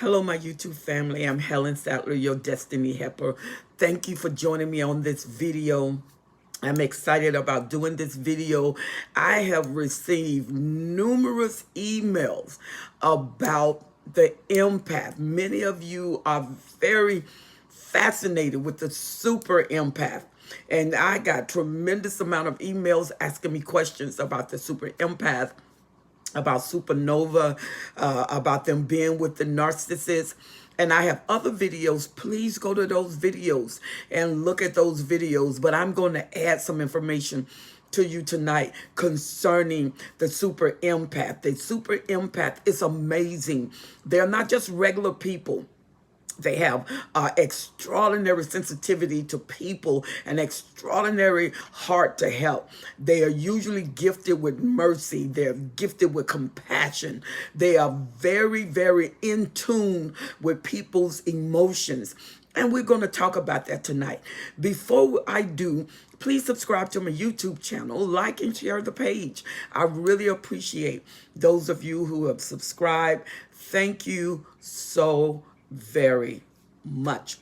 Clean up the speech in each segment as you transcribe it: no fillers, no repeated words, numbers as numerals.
Hello, my YouTube family. I'm Helen Sattler, your Destiny Helper. Thank you for joining me on this video. I'm excited about doing this video. I have received numerous emails about the empath. Many of you are very fascinated with the super empath. And I got tremendous amount of emails asking me questions about the super empath, about supernova, about them being with the narcissist. And I have other videos. Please go to those videos and look at those videos. But I'm going to add some information to you tonight concerning the super empath. The super empath is amazing. They're not just regular people. They have extraordinary sensitivity to people, an extraordinary heart to help. They are usually gifted with mercy. They're gifted with compassion. They are very, very in tune with people's emotions. And we're going to talk about that tonight. Before I do, please subscribe to my YouTube channel, like and share the page. I really appreciate those of you who have subscribed. Thank you so very much.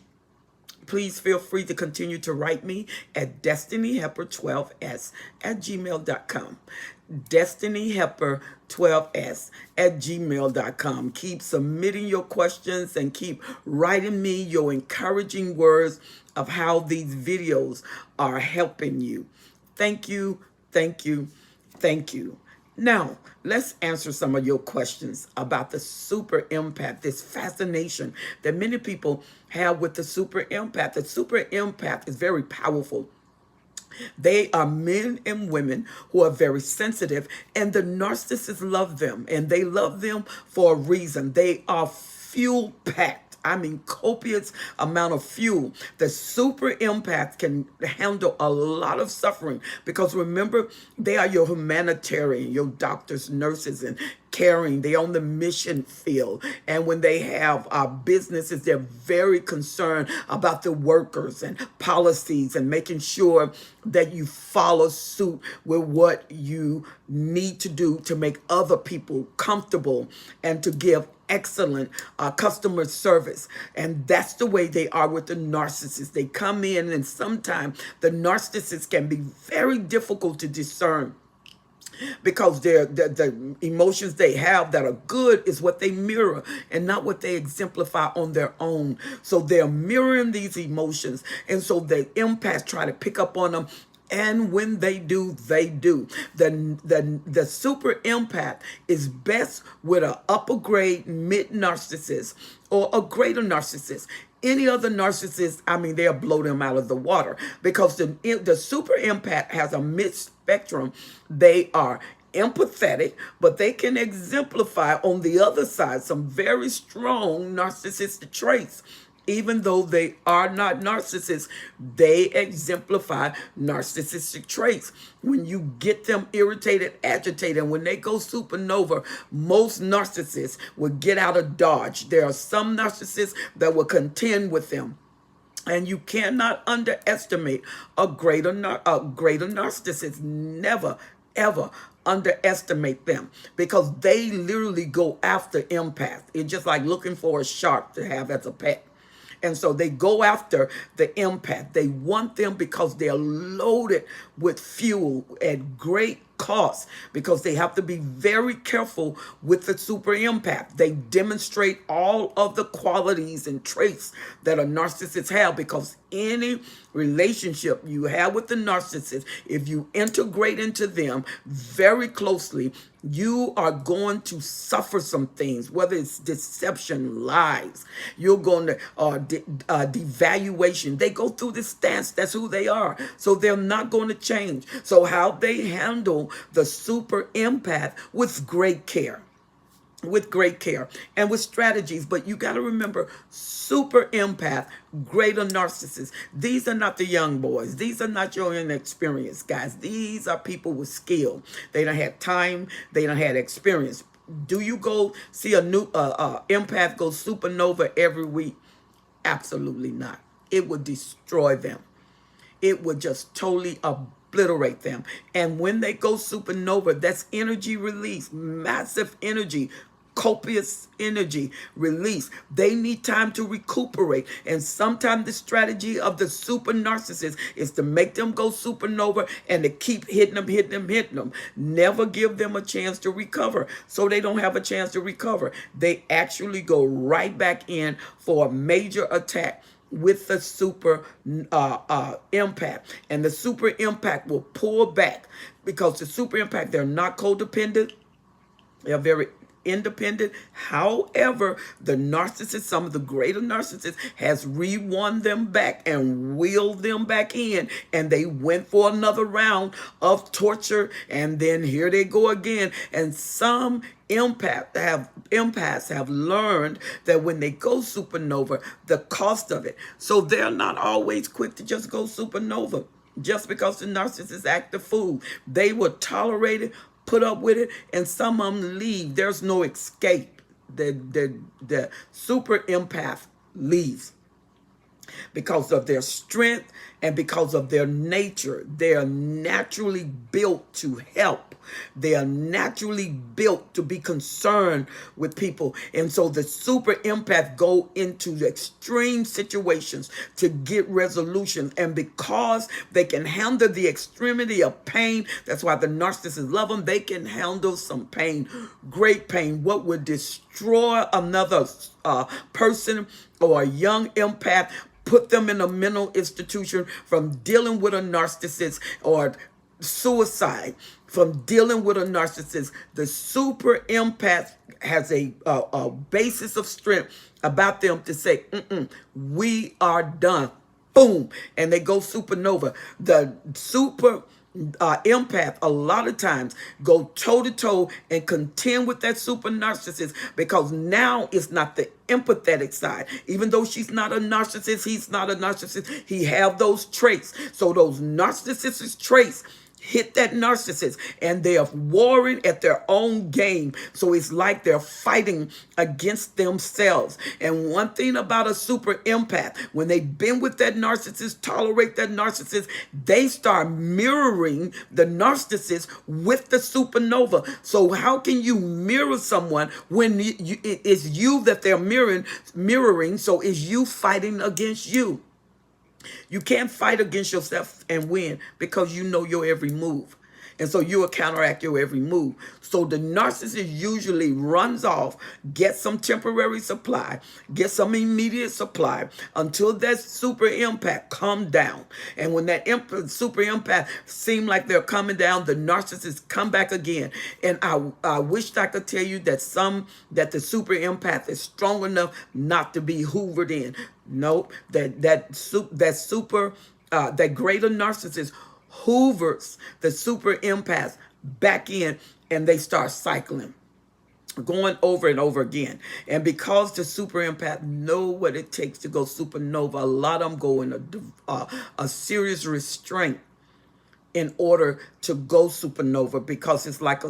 Please feel free to continue to write me at destinyhelper12s at gmail.com. Destinyhelper12s at gmail.com. Keep submitting your questions and keep writing me your encouraging words of how these videos are helping you. Thank you, thank you, thank you. Now, let's answer some of your questions about the super empath, this fascination that many people have with the super empath. The super empath is very powerful. They are men and women who are very sensitive, and the narcissists love them, and they love them for a reason. They are fuel packed. I mean, copious amount of fuel. The super empath can handle a lot of suffering because remember, they are your humanitarian, your doctors, nurses, and caring. They on the mission field. And when they have businesses, they're very concerned about the workers and policies and making sure that you follow suit with what you need to do to make other people comfortable and to give excellent customer service. And that's the way they are with the narcissists. They come in, and sometimes the narcissists can be very difficult to discern because the emotions they have that are good is what they mirror and not what they exemplify on their own. So they're mirroring these emotions, and so the empaths try to pick up on them. And when they do, they do. The super empath is best with an upper grade mid narcissist or a greater narcissist. Any other narcissist, I mean, they'll blow them out of the water because the super empath has a mid spectrum. They are empathetic, but they can exemplify on the other side some very strong narcissistic traits. Even though they are not narcissists, they exemplify narcissistic traits. When you get them irritated, agitated, and when they go supernova, most narcissists will get out of Dodge. There are some narcissists that will contend with them. And you cannot underestimate a greater narcissist. Never, ever underestimate them because they literally go after empath. It's just like looking for a shark to have as a pet. And so they go after the empath. They want them because they're loaded with fuel at great cost because they have to be very careful with the super empath. They demonstrate all of the qualities and traits that a narcissist have because any relationship you have with the narcissist, if you integrate into them very closely, you are going to suffer some things, whether it's deception, lies. You're going to devaluation. They go through this stance. That's who they are. So they're not going to change. So how they handle the super empath with great care. With great care and with strategies. But you got to remember, super empath, greater narcissists. These are not the young boys. These are not your inexperienced guys. These are people with skill. They don't have time. They don't have experience. Do you go see a new empath go supernova every week? Absolutely not. It would destroy them. It would just totally obliterate them. And when they go supernova, that's energy release, massive energy copious energy release. They need time to recuperate. And sometimes the strategy of the super narcissist is to make them go supernova and to keep hitting them, hitting them, hitting them. Never give them a chance to recover. So they don't have a chance to recover. They actually go right back in for a major attack with the super empath. And the super empath will pull back because the super empath, they're not codependent. They're very independent. However, the narcissist, some of the greater narcissists, has re-won them back and wheeled them back in, and they went for another round of torture, and then here they go again. And some empaths have learned that when they go supernova, the cost of it. So they're not always quick to just go supernova. Just because the narcissist act the fool, they will tolerate it, put up with it, and some of them leave. There's no escape. The super empath leaves because of their strength and because of their nature. They are naturally built to help. They are naturally built to be concerned with people. And so the super empath go into the extreme situations to get resolution. And because they can handle the extremity of pain, that's why the narcissists love them. They can handle some pain, great pain. What would destroy another person or a young empath, put them in a mental institution from dealing with a narcissist, or suicide from dealing with a narcissist. The super empath has a basis of strength about them to say, we are done. Boom. And they go supernova. The super empath a lot of times go toe-to-toe and contend with that super narcissist, because now it's not the empathetic side. Even though she's not a narcissist, he's not a narcissist, he have those traits. So those narcissistic traits hit that narcissist, and they are warring at their own game. So it's like they're fighting against themselves. And one thing about a super empath, when they've been with that narcissist, tolerate that narcissist, they start mirroring the narcissist with the supernova. So how can you mirror someone when it's you that they're mirroring? So it's you fighting against you. You can't fight against yourself and win, because you know your every move. And so you will counteract your every move. So the narcissist usually runs off, gets some temporary supply, gets some immediate supply until that super empath come down. And when that super empath seem like they're coming down, the narcissist come back again. And I wish I could tell you that the super empath is strong enough not to be hoovered in. Nope. That greater narcissist hoovers the super empath back in, and they start cycling, going over and over again. And because the super empath know what it takes to go supernova, a lot of them go in a serious restraint in order to go supernova, because it's like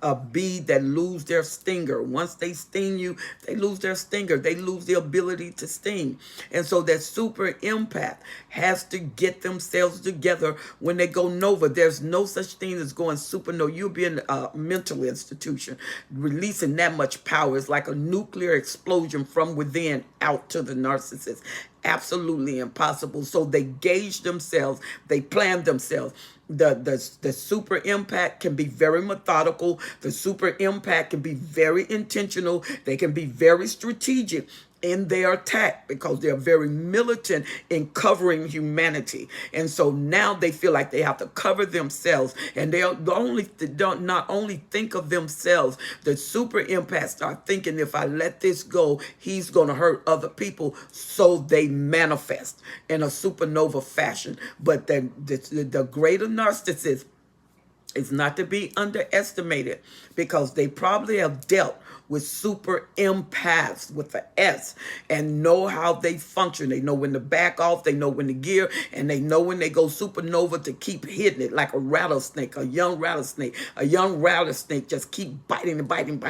a bee that lose their stinger. Once they sting you, they lose their stinger. They lose the ability to sting. And so that super empath has to get themselves together when they go nova. There's no such thing as going supernova. You'll be in a mental institution. Releasing that much power is like a nuclear explosion from within out to the narcissist. Absolutely impossible. So they gauge themselves. They plan themselves. The super empath can be very methodical. The super empath can be very intentional. They can be very strategic in their attack, because they're very militant in covering humanity. And so now they feel like they have to cover themselves, and they don't not only think of themselves. The super empaths start thinking, if I let this go, he's going to hurt other people. So they manifest in a supernova fashion. But the greater narcissist is not to be underestimated, because they probably have dealt with super empaths with the S and know how they function. They know when to back off, they know when to gear, and they know when they go supernova to keep hitting it like a rattlesnake, a young rattlesnake. A young rattlesnake just keep biting and biting,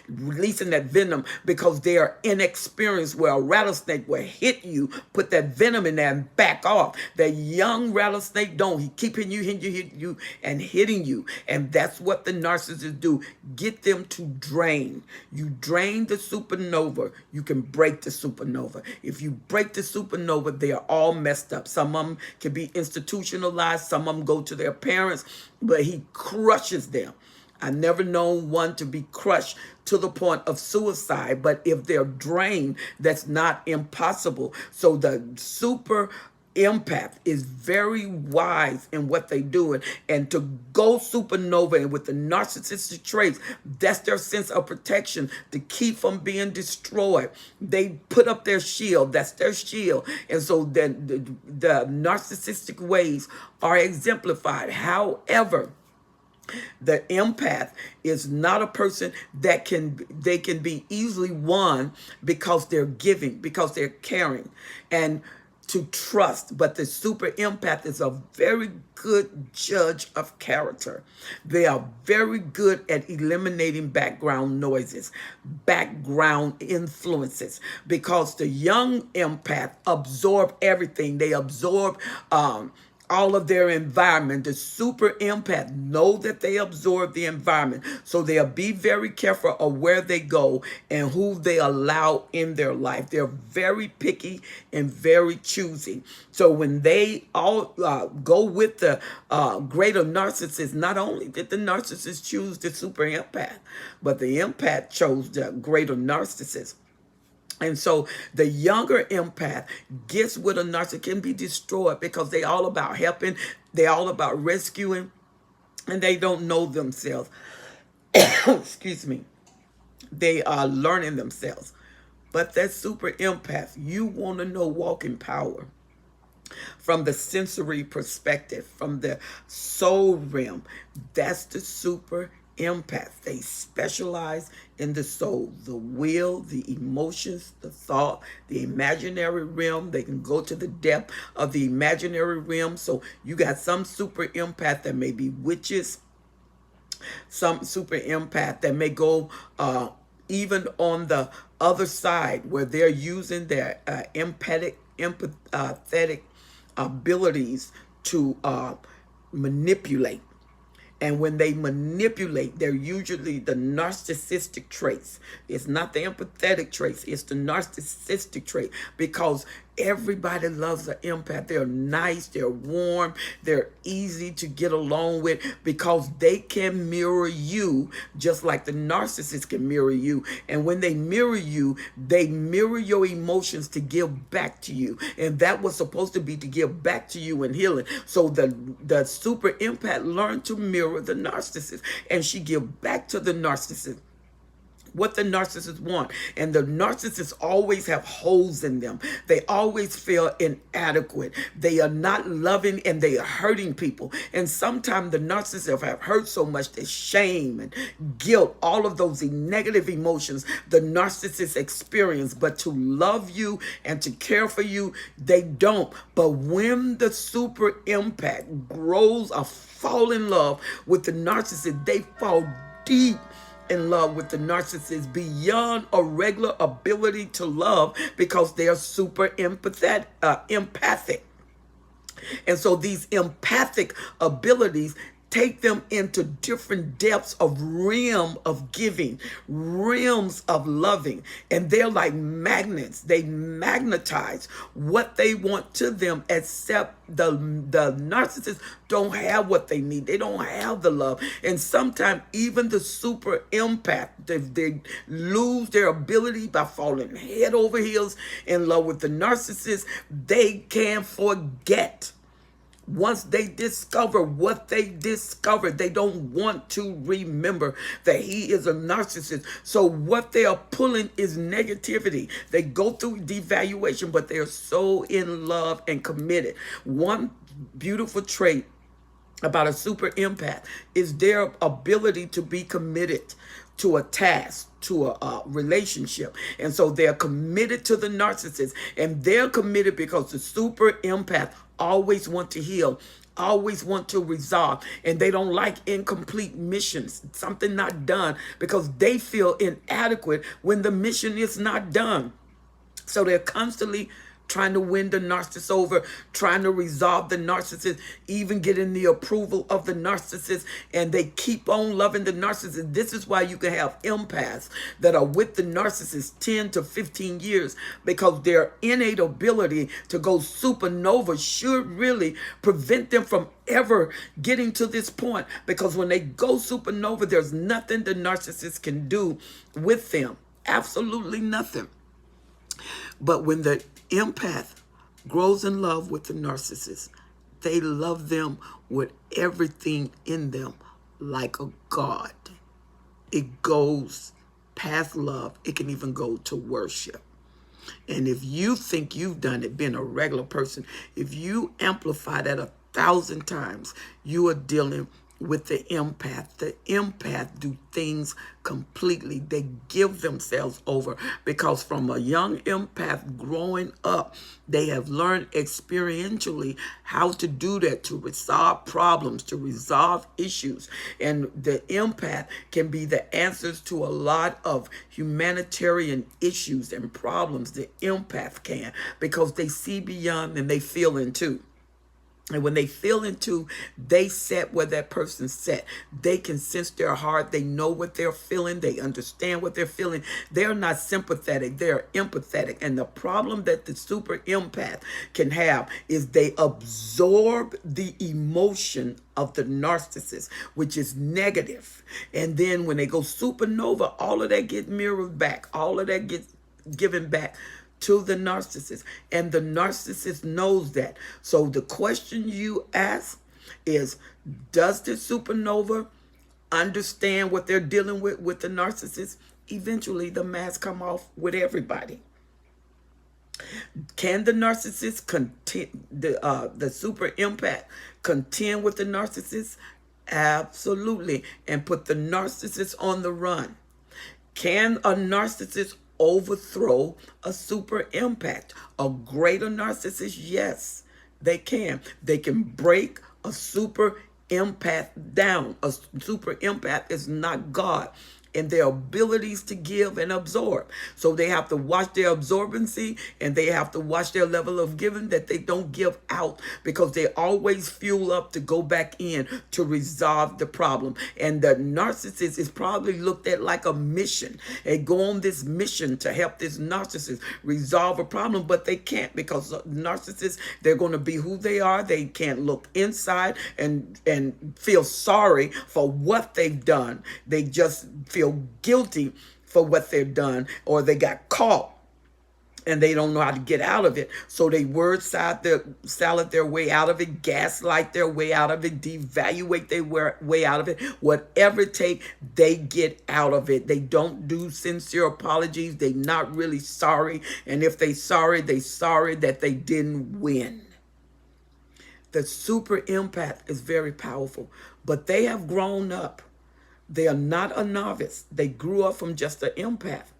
releasing that venom, because they are inexperienced, where a rattlesnake will hit you, put that venom in there and back off. The young rattlesnake don't. He keep hitting you, and hitting you. And that's what the narcissists do. Get them to drown drain. You drain the supernova, you can break the supernova. If you break the supernova, they are all messed up. Some of them can be institutionalized, some of them go to their parents, but he crushes them. I've never known one to be crushed to the point of suicide, but if they're drained, that's not impossible. So the super empath is very wise in what they do, and to go supernova and with the narcissistic traits, that's their sense of protection to keep from being destroyed. They put up their shield, that's their shield, and so then the narcissistic ways are exemplified. However, the empath is not a person that they can be easily won because they're giving, because they're caring and to trust. But the super empath is a very good judge of character. They are very good at eliminating background noises, background influences, because the young empath absorb everything. They absorb all of their environment. The super empath know that they absorb the environment, so they'll be very careful of where they go and who they allow in their life. They're very picky and very choosy. So when they all go with the greater narcissist, not only did the narcissist choose the super empath, but the empath chose the greater narcissist. And so the younger empath gets with a narcissist, can be destroyed because they all about helping, they all about rescuing, and they don't know themselves. Excuse me. They are learning themselves. But that super empath, you want to know, walk in power. From the sensory perspective, from the soul realm, that's the super empath. They specialize in the soul, the will, the emotions, the thought, the imaginary realm. They can go to the depth of the imaginary realm. So you got some super empath that may be witches, some super empath that may go even on the other side where they're using their empathetic abilities to manipulate. And when they manipulate, they're usually the narcissistic traits. It's not the empathetic traits, it's the narcissistic trait, because everybody loves an empath. They're nice, they're warm, they're easy to get along with because they can mirror you just like the narcissist can mirror you. And when they mirror you, they mirror your emotions to give back to you. And that was supposed to be to give back to you in healing. So the super empath learned to mirror the narcissist, and she give back to the narcissist what the narcissists want. And the narcissists always have holes in them. They always feel inadequate. They are not loving and they are hurting people. And sometimes the narcissists have hurt so much that shame and guilt, all of those negative emotions the narcissists experience. But to love you and to care for you, they don't. But when the super empath grows or fall in love with the narcissist, they fall deep in love with the narcissist beyond a regular ability to love because they are super empathic. And so these empathic abilities take them into different depths of realm of giving, realms of loving. And they're like magnets. They magnetize what they want to them, except the narcissists don't have what they need. They don't have the love. And sometimes even the super empath, they lose their ability by falling head over heels in love with the narcissist. They can forget. Once they discover what they discovered, they don't want to remember that he is a narcissist. So what they are pulling is negativity. They go through devaluation, but they are so in love and committed. One beautiful trait about a super empath is their ability to be committed to a task, to a relationship. And so they're committed to the narcissist, and they're committed because the super empath always want to heal, always want to resolve, and they don't like incomplete missions, something not done, because they feel inadequate when the mission is not done. So they're constantly trying to win the narcissist over, trying to resolve the narcissist, even getting the approval of the narcissist, and they keep on loving the narcissist. This is why you can have empaths that are with the narcissist 10 to 15 years, because their innate ability to go supernova should really prevent them from ever getting to this point, because when they go supernova, there's nothing the narcissist can do with them. Absolutely nothing. But when the empath grows in love with the narcissist, they love them with everything in them like a god. It goes past love. It can even go to worship. And if you think you've done it being a regular person, if you amplify that 1,000 times, you are dealing with the empath. The empath do things completely. They give themselves over, because from a young empath growing up, they have learned experientially how to do that, to resolve problems, to resolve issues. And the empath can be the answers to a lot of humanitarian issues and problems. The empath can, because they see beyond and they feel into. And when they feel into, they set where that person set. They can sense their heart. They know what they're feeling. They understand what they're feeling. They're not sympathetic. They're empathetic. And the problem that the super empath can have is they absorb the emotion of the narcissist, which is negative. And then when they go supernova, all of that gets mirrored back. All of that gets given back to the narcissist, and the narcissist knows that. So the question you ask is, does the supernova understand what they're dealing with the narcissist? Eventually the mask come off with everybody. Can the narcissist the super empath contend with the narcissist? Absolutely. And put the narcissist on the run. Can a narcissist overthrow a super empath? A greater narcissist? Yes, they can. They can break a super empath down. A super empath is not God in their abilities to give and absorb. So they have to watch their absorbency, and they have to watch their level of giving, that they don't give out, because they always fuel up to go back in to resolve the problem. And the narcissist is probably looked at like a mission. They go on this mission to help this narcissist resolve a problem, but they can't, because narcissists, they're going to be who they are. They can't look inside and feel sorry for what they've done. They just feel guilty for what they've done, or they got caught and they don't know how to get out of it. So they word salad their way out of it, gaslight their way out of it, devaluate their way out of it. Whatever it takes, they get out of it. They don't do sincere apologies. They're not really sorry. And if they're sorry that they didn't win. The super empath is very powerful, but they have grown up. They are not a novice. They grew up from just an empath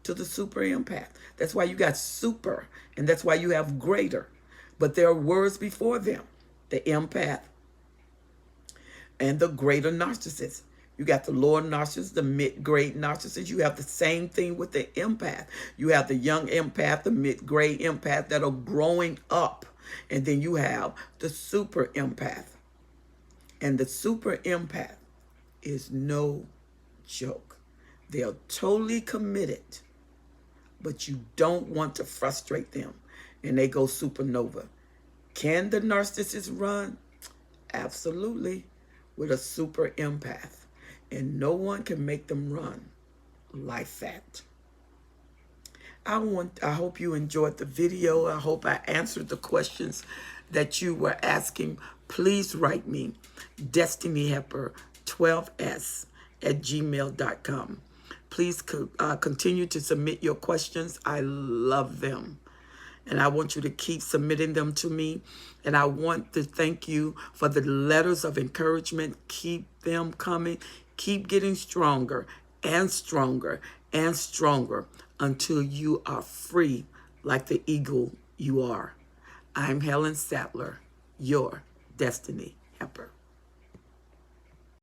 to the super empath. That's why you got super, and that's why you have greater. But there are words before them. The empath and the greater narcissist. You got the lower narcissist, the mid-grade narcissist. You have the same thing with the empath. You have the young empath, the mid-grade empath that are growing up. And then you have the super empath. And the super empath is no joke. They are totally committed, but you don't want to frustrate them, and they go supernova. Can the narcissist run? Absolutely, with a super empath, and no one can make them run like that. I hope you enjoyed the video. I hope I answered the questions that you were asking. Please write me, destinyhelper12s@gmail.com. Please continue to submit your questions. I love them. And I want you to keep submitting them to me. And I want to thank you for the letters of encouragement. Keep them coming. Keep getting stronger and stronger and stronger until you are free like the eagle you are. I'm Helen Sattler, your Destiny Helper.